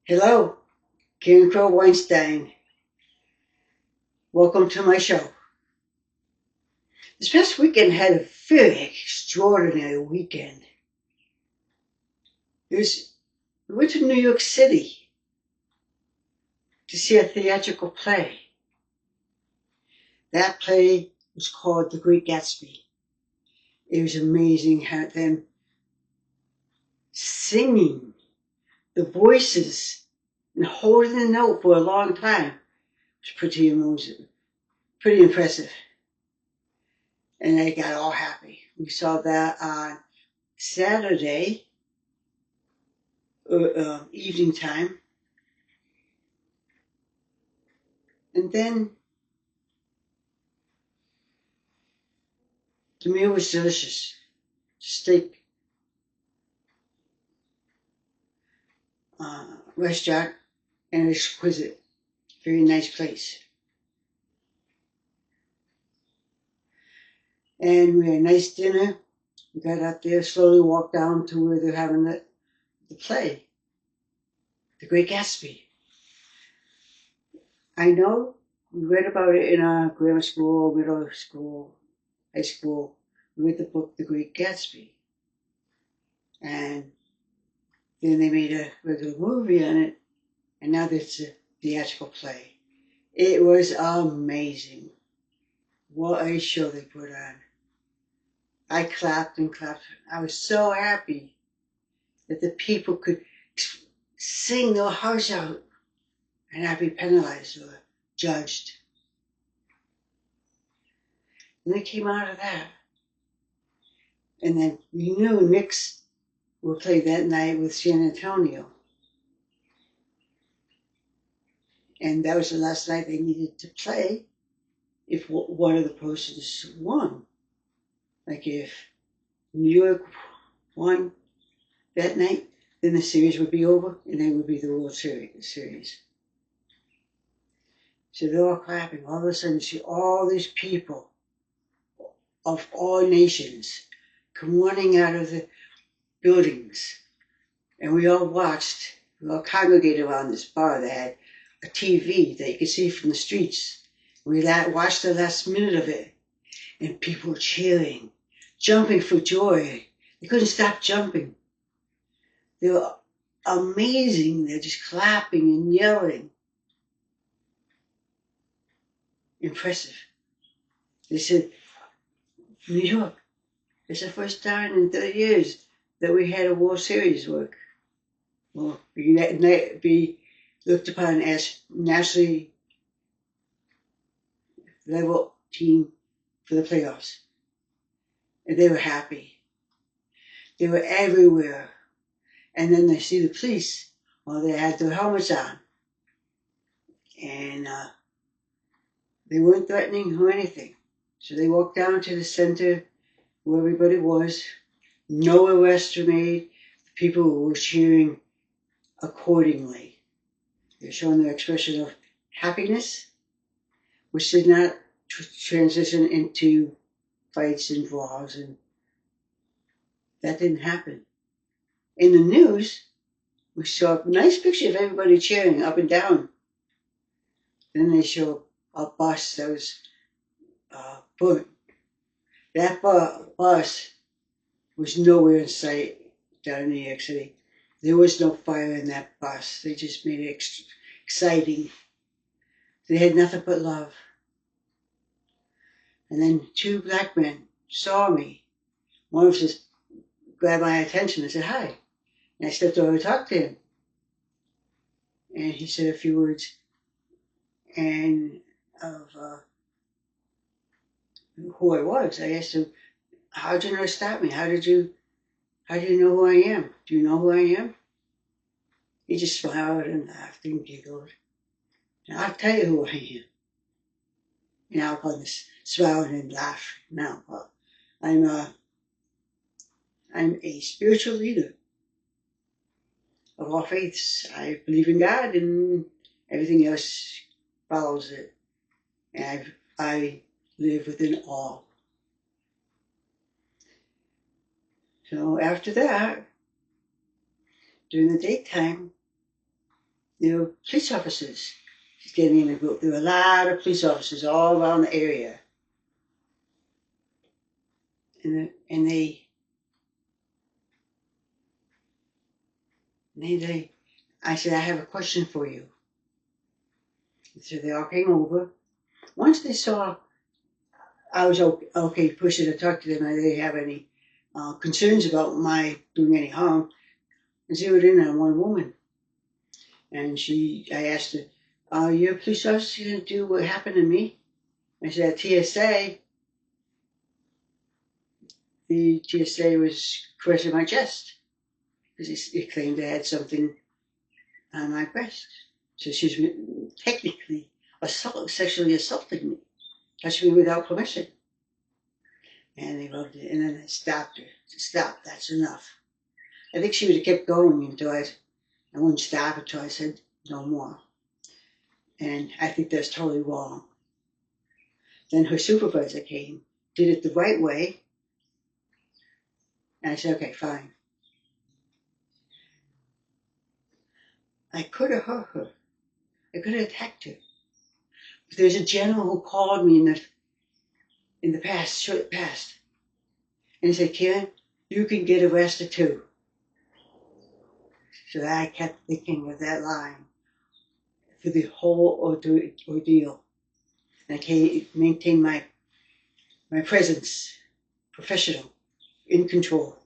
Hello, Karen Crow Weinstein. Welcome to my show. This past weekend had a very extraordinary weekend. We went to New York City to see a theatrical play. That play was called The Great Gatsby. It was amazing how them singing the voices and holding the note for a long time. It was pretty amazing, pretty impressive. And I got all happy. We saw that on Saturday, evening time. And then the meal was delicious. Steak restaurant and exquisite. Very nice place. And we had a nice dinner. We got out there, slowly walked down to where they're having the play, The Great Gatsby. I know we read about it in our grammar school, middle school, high school. We read the book The Great Gatsby. And then they made a regular movie on it, and now there's a theatrical play. It was amazing. What a show they put on. I clapped and clapped. I was so happy that the people could sing their hearts out and not be penalized or judged. And they came out of that. And then we knew Knicks would play that night with San Antonio. And that was the last night they needed to play if one of the persons won. Like if New York won that night, then the series would be over and then would be the World Series. So they're all clapping. All of a sudden, you see all these people of all nations come running out of the buildings. And we all watched. We all congregated around this bar that had a TV that you could see from the streets. We watched the last minute of it. And people were cheering, jumping for joy. They couldn't stop jumping. They were amazing. They're just clapping and yelling. Impressive. They said, New York, it's the first time in 30 years that we had a World Series work. Well, be looked upon as nationally level team for the playoffs. And they were happy. They were everywhere. And then they see the police. Well, they had their helmets on. And they weren't threatening or anything. So they walked down to the center where everybody was. No arrests were made. The people were cheering accordingly. They were showing their expression of happiness, which did not transition into fights and brawls, and that didn't happen. In the news, we saw a nice picture of everybody cheering up and down. Then they show a bus that was burnt. That bus was nowhere in sight down in New York City. There was no fire in that bus. They just made it exciting. They had nothing but love. And then two black men saw me. One of them just grabbed my attention and said, hi. And I stepped over to talk to him. And he said a few words and of who I was. I asked him, how did you know to stop me? How do you know who I am? Do you know who I am? He just smiled and laughed and giggled. And I'll tell you who I am. And I'll call this smiling and laughing now. I'm a spiritual leader of all faiths. I believe in God and everything else follows it. And I live within all. So after that, during the daytime, there were police officers standing in a group. There were a lot of police officers all around the area. And I said, I have a question for you. So they all came over. Once they saw I was okay person to talk to them, I didn't have any concerns about my doing any harm, and zeroed in on one woman. And I asked her, you're a police officer, going to do what happened to me? I said, at TSA, the TSA was caressing my chest because he claimed I had something on my breast. So she's technically sexually assaulted me, touched me without permission. And they loved it. And then I stopped her. I said, stop, that's enough. I think she would have kept going until I wouldn't stop until I said no more. And I think that's totally wrong. Then her supervisor came, did it the right way. And I said, okay, fine. I could have hurt her. I could have attacked her. But there's a general who called me in the past, short past. And he said, Karen, you can get arrested too. So I kept thinking of that line for the whole ordeal. And I maintained my presence, professional, in control.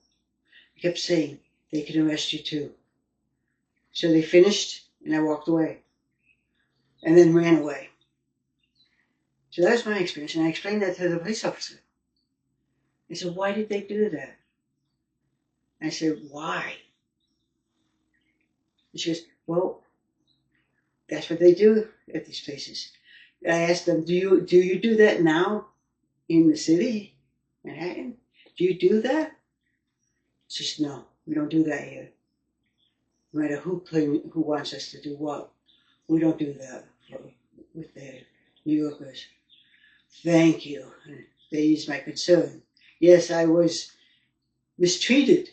I kept saying, they can arrest you too. So they finished, and I walked away. And then ran away. So that was my experience, and I explained that to the police officer. He said, why did they do that? I said, why? And she goes, well, that's what they do at these places. I asked them, do you do that now in the city, Manhattan? Do you do that? She says, no, we don't do that here. No matter who wants us to do what, we don't do that with the New Yorkers. Thank you. And they eased my concern. Yes, I was mistreated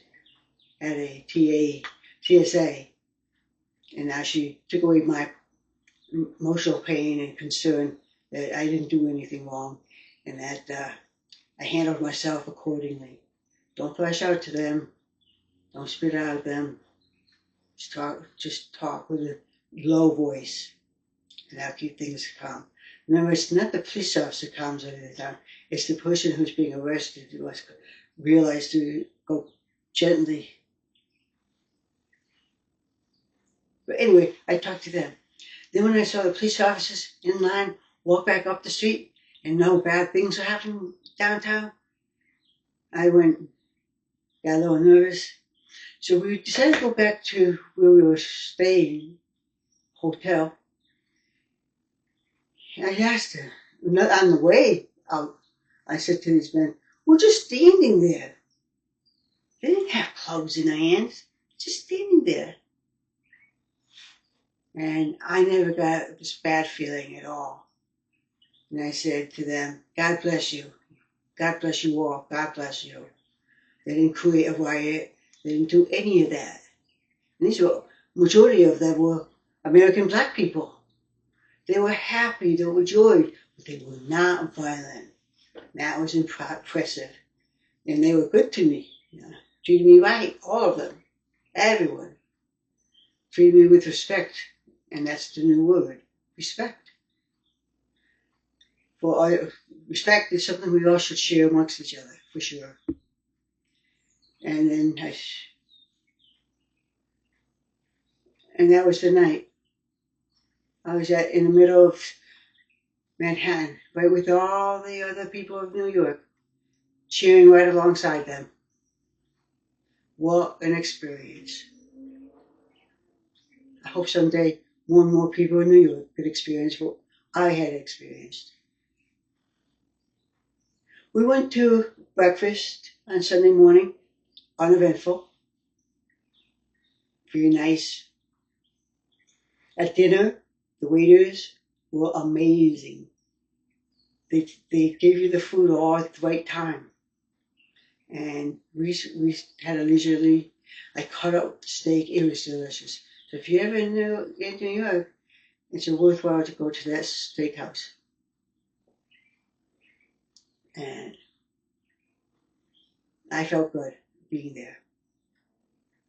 at a TSA, and now she took away my emotional pain and concern that I didn't do anything wrong, and that I handled myself accordingly. Don't flash out to them. Don't spit out at them. Just talk with a low voice, and that'll keep things calm. Remember, it's not the police officer calms every time. It's the person who's being arrested who must realize to go gently. But anyway, I talked to them. Then when I saw the police officers in line walk back up the street and no bad things are happening downtown, I got a little nervous. So we decided to go back to where we were staying, hotel. And I asked her, on the way out, I said to these men, we're just standing there. They didn't have clubs in their hands, just standing there. And I never got this bad feeling at all. And I said to them, God bless you. God bless you all. God bless you. They didn't create a riot. They didn't do any of that. And majority of them were American black people. They were happy, they were joyed, but they were not violent. That was impressive. And they were good to me. Treated me right, all of them. Everyone. Treated me with respect. And that's the new word, respect. Respect is something we all should share amongst each other, for sure. And then and that was the night. I was in the middle of Manhattan, right with all the other people of New York, cheering right alongside them. What an experience. I hope someday more and more people in New York could experience what I had experienced. We went to breakfast on Sunday morning, uneventful, very nice. At dinner, the waiters were amazing. They gave you the food all at the right time. And we had a leisurely, I cut up the steak, it was delicious. So if you're ever in New York, it's worthwhile to go to that steakhouse. And I felt good being there.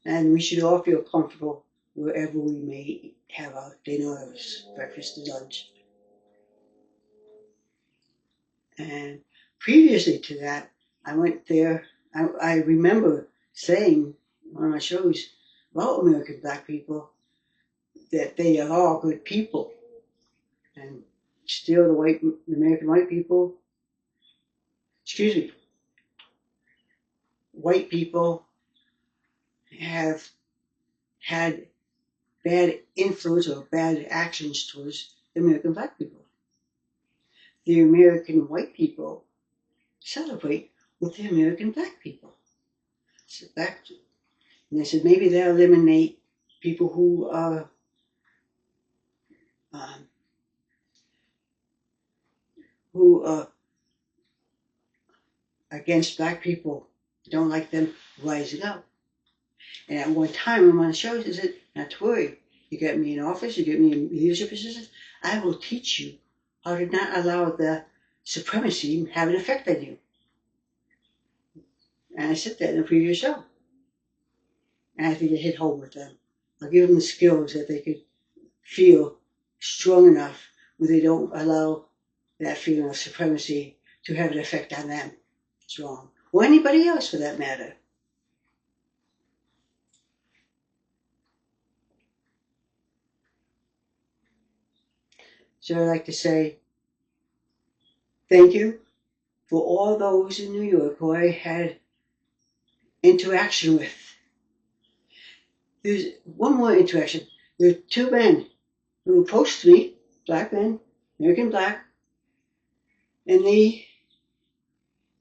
And we should all feel comfortable wherever we may have our dinner, breakfast, and lunch. And previously to that, I went there. I remember saying on one of my shows about American Black people that they are all good people. And still the American white people, white people have had bad influence or bad actions towards the American Black people. The American white people celebrate with the American Black people. So and they said maybe they'll eliminate people who are against Black people, don't like them rising up. And at one time, I'm on the show, he said, not to worry. You get me in office, you get me in leadership positions, I will teach you how to not allow the supremacy to have an effect on you. And I said that in a previous show. And I think it hit home with them. I'll give them the skills that they could feel strong enough where they don't allow that feeling of supremacy to have an effect on them. It's wrong. Or anybody else for that matter. So I'd like to say thank you for all those in New York who I had interaction with. There's one more interaction. There are two men who approached me, Black men, American Black, and they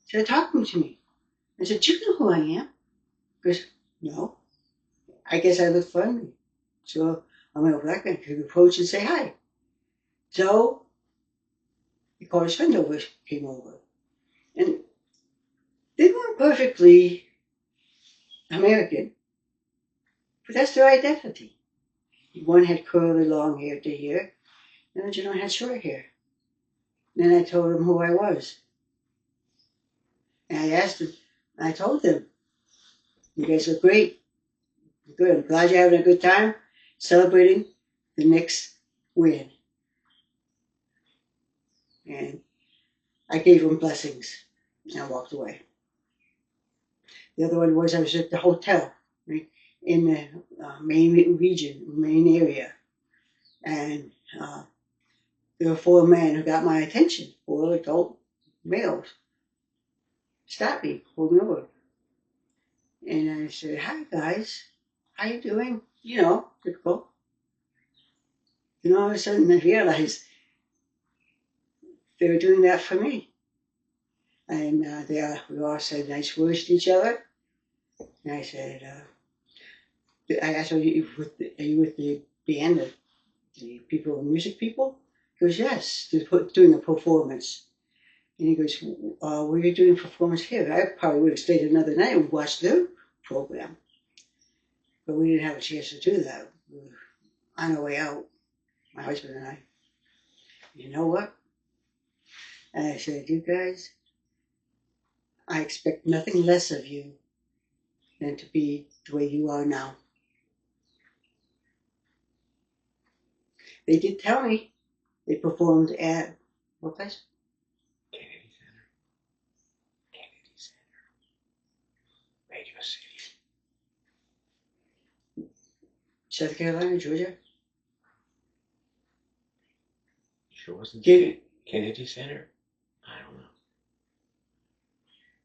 started talking to me. I said, do you know who I am? He goes, no. I guess I look friendly. So I'm a Black man could approach and say hi. So he called his friend over, came over. And they weren't perfectly American, but that's their identity. One had curly long hair to here, and the gentleman had short hair. Then I told him who I was. And I asked him, I told them, you guys look great. Good. I'm glad you're having a good time celebrating the Knicks win. And I gave him blessings and I walked away. The other one was I was at the hotel, right, in the main region, main area. And there were four men who got my attention, four adult males. Stopped me, pulled me over. And I said, hi guys, how you doing? You know, typical. And all of a sudden I realized they were doing that for me. And we all said nice words to each other. And I said, I asked, are you with the band, the people, music people? He goes, yes, they're doing a performance. And he goes, were you doing a performance here? I probably would have stayed another night and watched their program. But we didn't have a chance to do that. We were on our way out, my husband and I. You know what? And I said, you guys, I expect nothing less of you than to be the way you are now. They did tell me they performed at what place? Kennedy Center. Radio City. South Carolina, Georgia. Sure wasn't Kennedy Center? I don't know.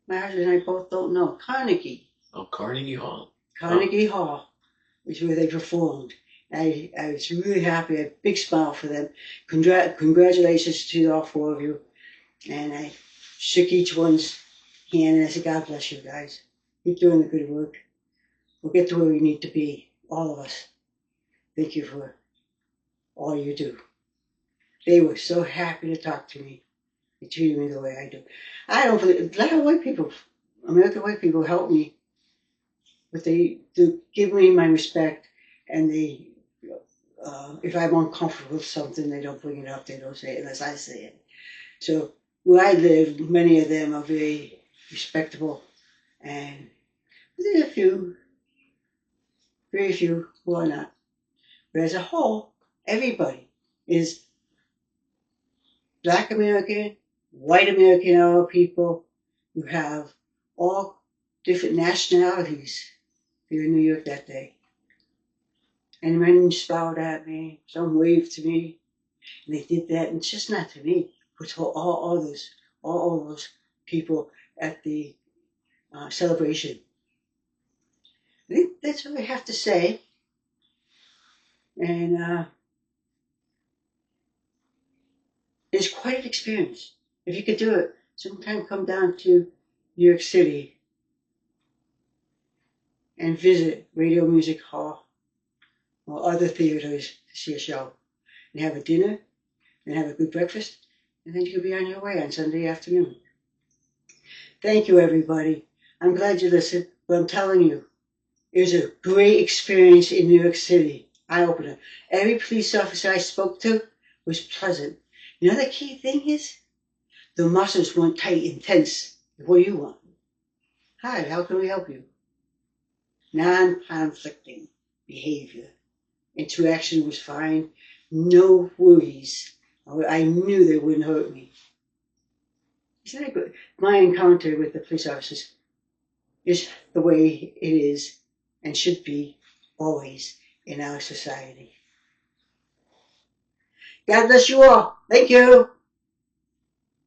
My husband and I both don't know. Carnegie. Oh, Carnegie Hall. Carnegie Hall is where they performed. I was really happy. I had a big smile for them. Congratulations to all four of you. And I shook each one's hand and I said, God bless you guys. Keep doing the good work. We'll get to where we need to be, all of us. Thank you for all you do. They were so happy to talk to me. They treated me the way I do. I don't believe, a lot of white people, American white people help me, but they do give me my respect and they if I'm uncomfortable with something, they don't bring it up. They don't say it unless I say it. So where I live, many of them are very respectable, and there's a few, very few who are not. But as a whole, everybody is Black American, white American, our people. You have all different nationalities here in New York that day. And many smiled at me, some waved to me, and they did that, and it's just not to me, but to all others, all those people at the celebration. I think that's what I have to say. And it's quite an experience. If you could do it, sometime come down to New York City and visit Radio Music Hall or other theaters to see a show and have a dinner and have a good breakfast, and then you could be on your way on Sunday afternoon. Thank you, everybody. I'm glad you listened, but I'm telling you, it was a great experience in New York City. Eye-opener. Every police officer I spoke to was pleasant. You know the key thing is? The muscles weren't tight and tense. What do you want? Hi, how can we help you? Non-conflicting behavior. Interaction was fine. No worries. I knew they wouldn't hurt me. Isn't that good? My encounter with the police officers is the way it is and should be always in our society. God bless you all. Thank you.